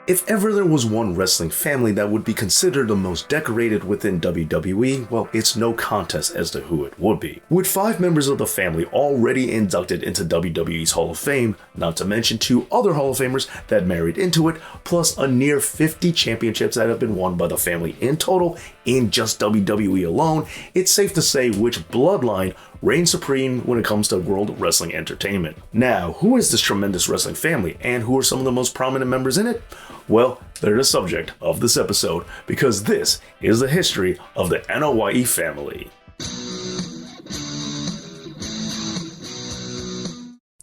If ever there was one wrestling family that would be considered the most decorated within WWE, well, it's no contest as to who it would be. With 5 members of the family already inducted into WWE's Hall of Fame, not to mention 2 other Hall of Famers that married into it, plus a near 50 championships that have been won by the family in total in just WWE alone, it's safe to say which bloodline reigns supreme when it comes to world wrestling entertainment. Now, who is this tremendous wrestling family, and who are some of the most prominent members in it? Well, they're the subject of this episode, because this is the history of the Anoa'i family.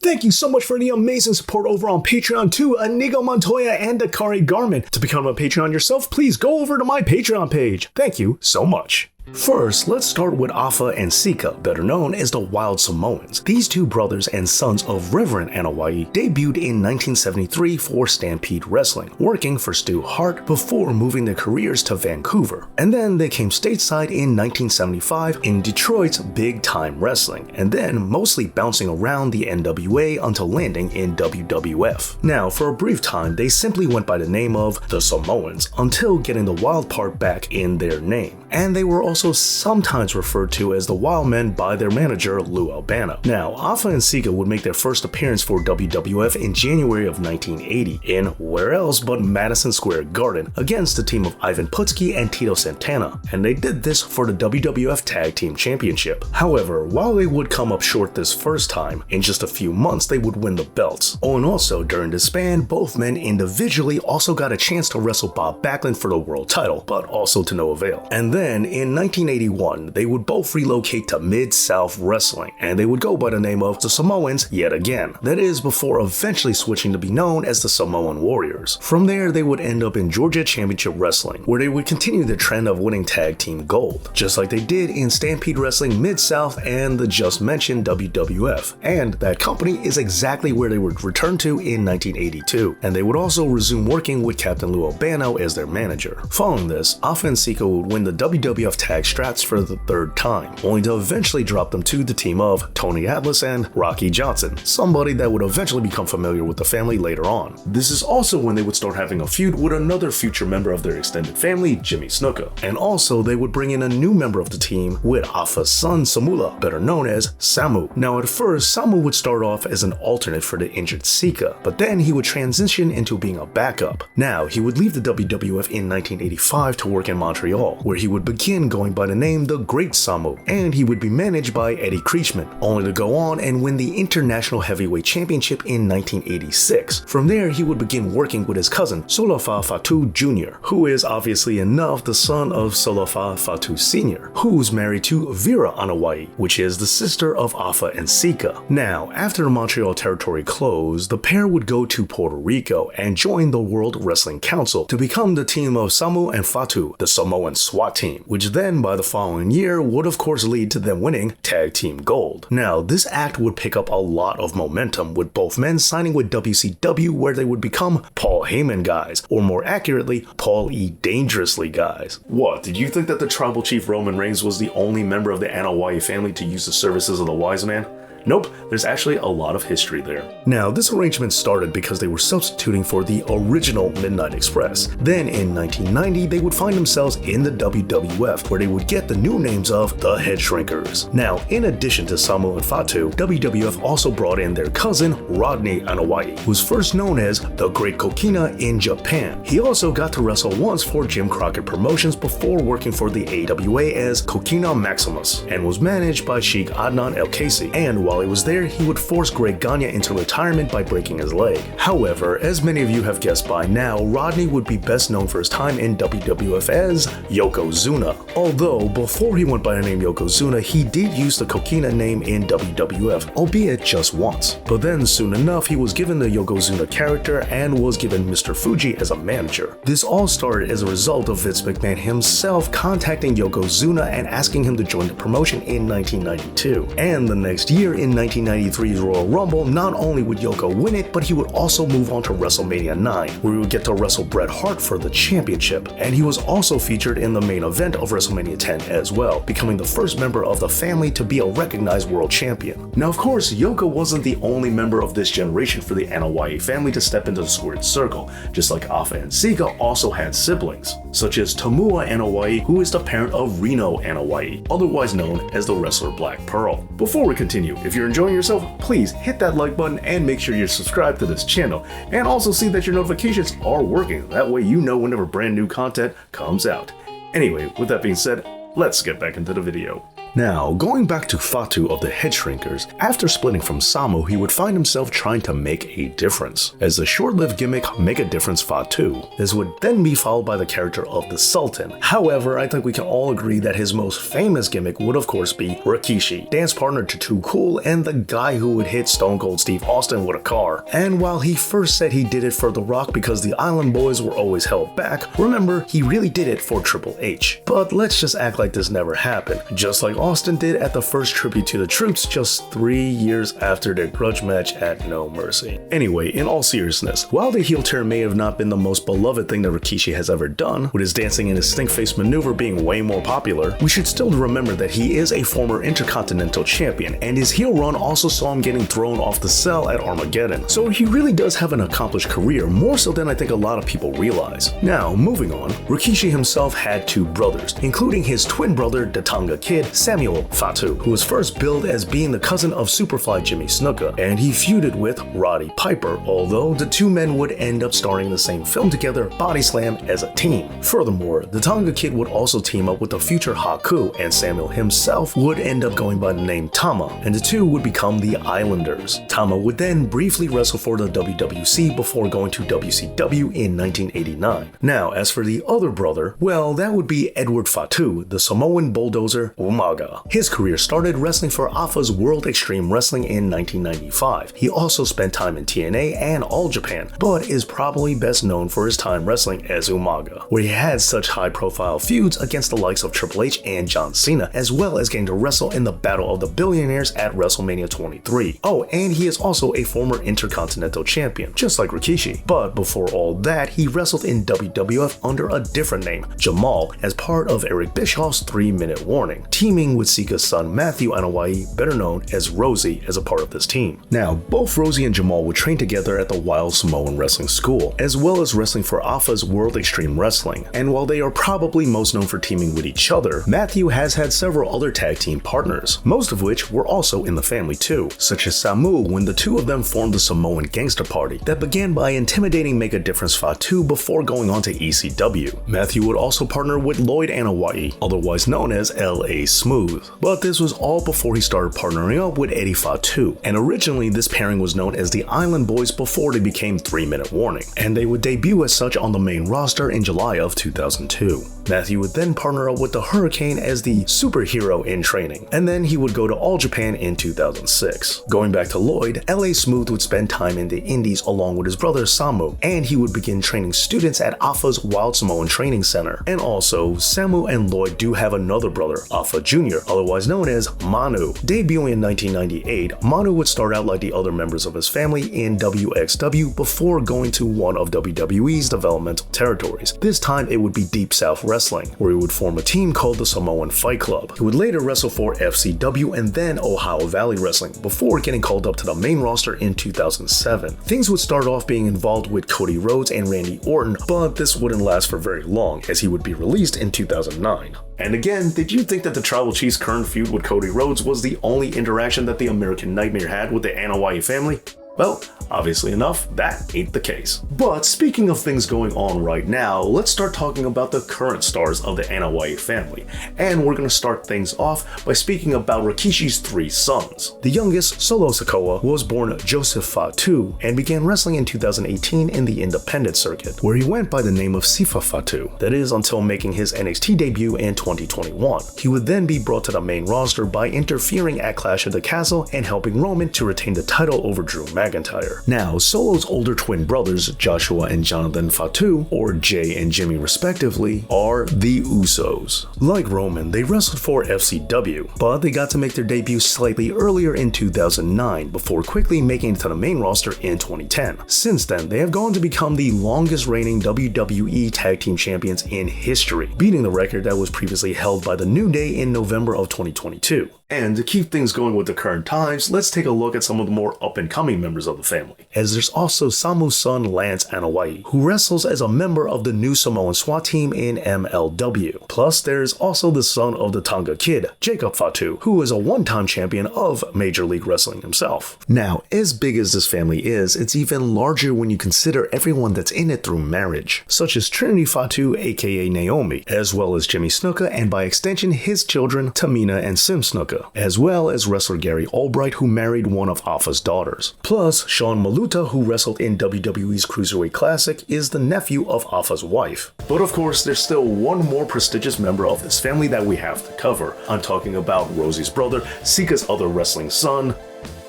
Thank you so much for the amazing support over on Patreon to Inigo Montoya and Dakari Garmin. To become a Patreon yourself, please go over to my Patreon page. Thank you so much. First, let's start with Afa and Sikoa, better known as the Wild Samoans. These 2 brothers and sons of Reverend Anoa'i debuted in 1973 for Stampede Wrestling, working for Stu Hart before moving their careers to Vancouver. And then they came stateside in 1975 in Detroit's Big Time Wrestling, and then mostly bouncing around the NWA until landing in WWF. Now, for a brief time, they simply went by the name of the Samoans until getting the wild part back in their name. And they were also sometimes referred to as the Wild Men by their manager Lou Albano. Now, Afa and Sikoa would make their first appearance for WWF in January of 1980 in where else but Madison Square Garden against the team of Ivan Putski and Tito Santana, and they did this for the WWF Tag Team Championship. However, while they would come up short this first time, in just a few months they would win the belts. Oh, and also during this span, both men individually also got a chance to wrestle Bob Backlund for the world title, but also to no avail. And then in 1981, they would both relocate to Mid-South Wrestling, and they would go by the name of the Samoans yet again. That is, before eventually switching to be known as the Samoan Warriors. From there, they would end up in Georgia Championship Wrestling, where they would continue the trend of winning tag team gold, just like they did in Stampede Wrestling Mid-South and the just mentioned WWF. And that company is exactly where they would return to in 1982, and they would also resume working with Captain Lou Albano as their manager. Following this, Afa and Sikoa would win the WWF tag straps for the 3rd time, only to eventually drop them to the team of Tony Atlas and Rocky Johnson, somebody that would eventually become familiar with the family later on. This is also when they would start having a feud with another future member of their extended family, Jimmy Snuka. And also they would bring in a new member of the team with Afa's son Samula, better known as Samu. Now at first, Samu would start off as an alternate for the injured Sikoa, but then he would transition into being a backup. Now he would leave the WWF in 1985 to work in Montreal, where he would begin going by the name The Great Samu, and he would be managed by Eddie Creechman, only to go on and win the International Heavyweight Championship in 1986. From there, he would begin working with his cousin, Solofa Fatu Jr., who is obviously enough the son of Solofa Fatu Sr., who's married to Vera Anoa'i, which is the sister of Afa and Sikoa. Now, after the Montreal territory closed, the pair would go to Puerto Rico and join the World Wrestling Council to become the team of Samu and Fatu, the Samoan SWAT team, which then by the following year would of course lead to them winning Tag Team Gold. Now, this act would pick up a lot of momentum, with both men signing with WCW, where they would become Paul Heyman guys, or more accurately, Paul E. Dangerously guys. What, did you think that the tribal chief Roman Reigns was the only member of the Anoa'i family to use the services of the Wise Man? Nope, there's actually a lot of history there. Now, this arrangement started because they were substituting for the original Midnight Express. Then in 1990, they would find themselves in the WWF, where they would get the new names of the Head Shrinkers. Now, in addition to Samu and Fatu, WWF also brought in their cousin, Rodney Anoa'i, who was first known as the Great Kokina in Japan. He also got to wrestle once for Jim Crockett Promotions before working for the AWA as Kokina Maximus, and was managed by Sheikh Adnan El Casey, and while he was there, he would force Greg Gagne into retirement by breaking his leg. However, as many of you have guessed by now, Rodney would be best known for his time in WWF as Yokozuna. Although, before he went by the name Yokozuna, he did use the Kokina name in WWF, albeit just once. But then, soon enough, he was given the Yokozuna character and was given Mr. Fuji as a manager. This all started as a result of Vince McMahon himself contacting Yokozuna and asking him to join the promotion in 1992. And the next year, in 1993's Royal Rumble, not only would Yoko win it, but he would also move on to WrestleMania 9, where he would get to wrestle Bret Hart for the championship, and he was also featured in the main event of WrestleMania 10 as well, becoming the first member of the family to be a recognized world champion. Now of course, Yoko wasn't the only member of this generation for the Anoa'i family to step into the squared circle, just like Afa and Sika also had siblings, such as Tamua Anoa'i, who is the parent of Reno Anoa'i, otherwise known as the wrestler Black Pearl. Before we continue, if you're enjoying yourself, please hit that like button and make sure you're subscribed to this channel, and also see that your notifications are working, that way you know whenever brand new content comes out. Anyway, with that being said, let's get back into the video. Now, going back to Fatu of the Head Shrinkers, after splitting from Samu, he would find himself trying to make a difference. As the short-lived gimmick Make a Difference Fatu, this would then be followed by the character of the Sultan. However, I think we can all agree that his most famous gimmick would of course be Rikishi, dance partner to Too Cool and the guy who would hit Stone Cold Steve Austin with a car. And while he first said he did it for The Rock because the Island Boys were always held back, remember, he really did it for Triple H. But let's just act like this never happened, just like Austin did at the first tribute to the troops just 3 years after their grudge match at No Mercy. Anyway, in all seriousness, while the heel turn may have not been the most beloved thing that Rikishi has ever done, with his dancing and his stink face maneuver being way more popular, we should still remember that he is a former Intercontinental Champion, and his heel run also saw him getting thrown off the cell at Armageddon, so he really does have an accomplished career, more so than I think a lot of people realize. Now, moving on, Rikishi himself had 2 brothers, including his twin brother, the Tonga Kid, Samuel Fatu, who was first billed as being the cousin of Superfly Jimmy Snuka, and he feuded with Roddy Piper, although the 2 men would end up starring in the same film together, Body Slam, as a team. Furthermore, the Tonga Kid would also team up with the future Haku, and Samuel himself would end up going by the name Tama, and the 2 would become the Islanders. Tama would then briefly wrestle for the WWC before going to WCW in 1989. Now, as for the other brother, well, that would be Edward Fatu, the Samoan bulldozer Umaga. His career started wrestling for Afa's World Extreme Wrestling in 1995. He also spent time in TNA and All Japan, but is probably best known for his time wrestling as Umaga, where he had such high-profile feuds against the likes of Triple H and John Cena, as well as getting to wrestle in the Battle of the Billionaires at WrestleMania 23. Oh, and he is also a former Intercontinental Champion, just like Rikishi. But before all that, he wrestled in WWF under a different name, Jamal, as part of Eric Bischoff's 3-Minute Warning, teaming with Sika's son Matthew Anoa'i, better known as Rosie, as a part of this team. Now, both Rosie and Jamal would train together at the Wild Samoan Wrestling School, as well as wrestling for Afa's World Extreme Wrestling, and while they are probably most known for teaming with each other, Matthew has had several other tag team partners, most of which were also in the family too, such as Samu when the 2 of them formed the Samoan Gangster Party that began by intimidating Make a Difference Fatu before going on to ECW. Matthew would also partner with Lloyd Anoa'i, otherwise known as L.A. Smooth, but this was all before he started partnering up with Eddie Fatu, and originally this pairing was known as the Island Boys before they became 3-Minute Warning, and they would debut as such on the main roster in July of 2002. Matthew would then partner up with the Hurricane as the superhero in training, and then he would go to All Japan in 2006. Going back to Lloyd, L.A. Smooth would spend time in the Indies along with his brother Samu, and he would begin training students at Afa's Wild Samoan Training Center. And also, Samu and Lloyd do have another brother, Afa Jr., otherwise known as Manu. Debuting in 1998, Manu would start out like the other members of his family in WXW before going to one of WWE's developmental territories. This time it would be Deep South Wrestling, where he would form a team called the Samoan Fight Club. He would later wrestle for FCW and then Ohio Valley Wrestling before getting called up to the main roster in 2007. Things would start off being involved with Cody Rhodes and Randy Orton, but this wouldn't last for very long as he would be released in 2009. And again, did you think that the Tribal Chief's current feud with Cody Rhodes was the only interaction that the American Nightmare had with the Anoa'i family? Well, obviously enough, that ain't the case. But speaking of things going on right now, let's start talking about the current stars of the Anoa'i family. And we're gonna start things off by speaking about Rikishi's 3 sons. The youngest, Solo Sikoa, was born Joseph Fatu and began wrestling in 2018 in the independent circuit, where he went by the name of Sifa Fatu, that is until making his NXT debut in 2021. He would then be brought to the main roster by interfering at Clash of the Castle and helping Roman to retain the title over Drew McIntyre. McIntyre. Now, Solo's older twin brothers, Joshua and Jonathan Fatu, or Jay and Jimmy respectively, are the Usos. Like Roman, they wrestled for FCW, but they got to make their debut slightly earlier in 2009 before quickly making it to the main roster in 2010. Since then, they have gone to become the longest reigning WWE Tag Team Champions in history, beating the record that was previously held by the New Day in November of 2022. And to keep things going with the current times, let's take a look at some of the more up-and-coming members of the family. As there's also Samu's son Lance Anoa'i, who wrestles as a member of the new Samoan SWAT team in MLW. Plus, there's also the son of the Tonga Kid, Jacob Fatu, who is a one-time champion of Major League Wrestling himself. Now, as big as this family is, it's even larger when you consider everyone that's in it through marriage, such as Trinity Fatu aka Naomi, as well as Jimmy Snuka and by extension his children Tamina and Sim Snuka, as well as wrestler Gary Albright, who married one of Alpha's daughters. Plus, Sean Maluta, who wrestled in WWE's Cruiserweight Classic, is the nephew of Alpha's wife. But of course, there's still one more prestigious member of this family that we have to cover. I'm talking about Rosie's brother, Sika's other wrestling son,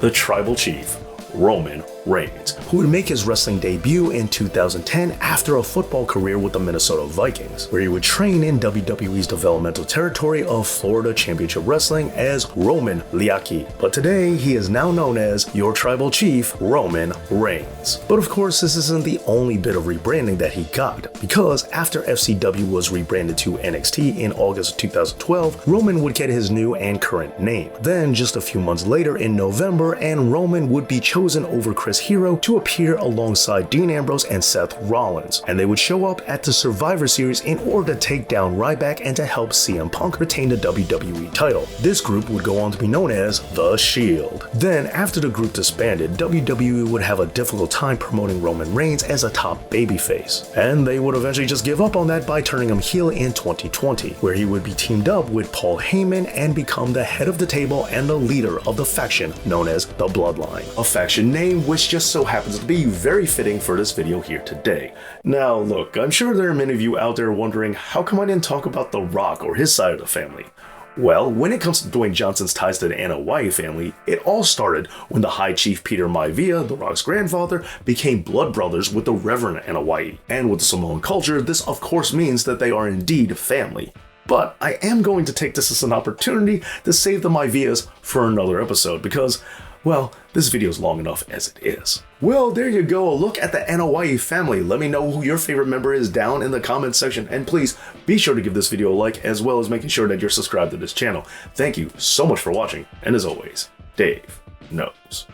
the Tribal Chief, Roman Reigns, who would make his wrestling debut in 2010 after a football career with the Minnesota Vikings, where he would train in WWE's developmental territory of Florida Championship Wrestling as Roman Liaki. But today, he is now known as your Tribal Chief, Roman Reigns. But of course, this isn't the only bit of rebranding that he got, because after FCW was rebranded to NXT in August of 2012, Roman would get his new and current name. Then, just a few months later in November, and Roman would be chosen over Chris Hero to appear alongside Dean Ambrose and Seth Rollins, and they would show up at the Survivor Series in order to take down Ryback and to help CM Punk retain the WWE title. This group would go on to be known as The Shield. Then, after the group disbanded, WWE would have a difficult time promoting Roman Reigns as a top babyface, and they would eventually just give up on that by turning him heel in 2020, where he would be teamed up with Paul Heyman and become the head of the table and the leader of the faction known as the Bloodline, a faction name which just so happens to be very fitting for this video here today. Now look, I'm sure there are many of you out there wondering how come I didn't talk about The Rock or his side of the family. Well, when it comes to Dwayne Johnson's ties to the Anoa'i family, it all started when the High Chief Peter Maivia, The Rock's grandfather, became blood brothers with the Reverend Anoa'i. And with the Samoan culture, this of course means that they are indeed family. But I am going to take this as an opportunity to save the Maivias for another episode because, well, this video is long enough as it is. Well, there you go, a look at the Anoa'i family. Let me know who your favorite member is down in the comments section, and please be sure to give this video a like, as well as making sure that you're subscribed to this channel. Thank you so much for watching, and as always, Dave knows.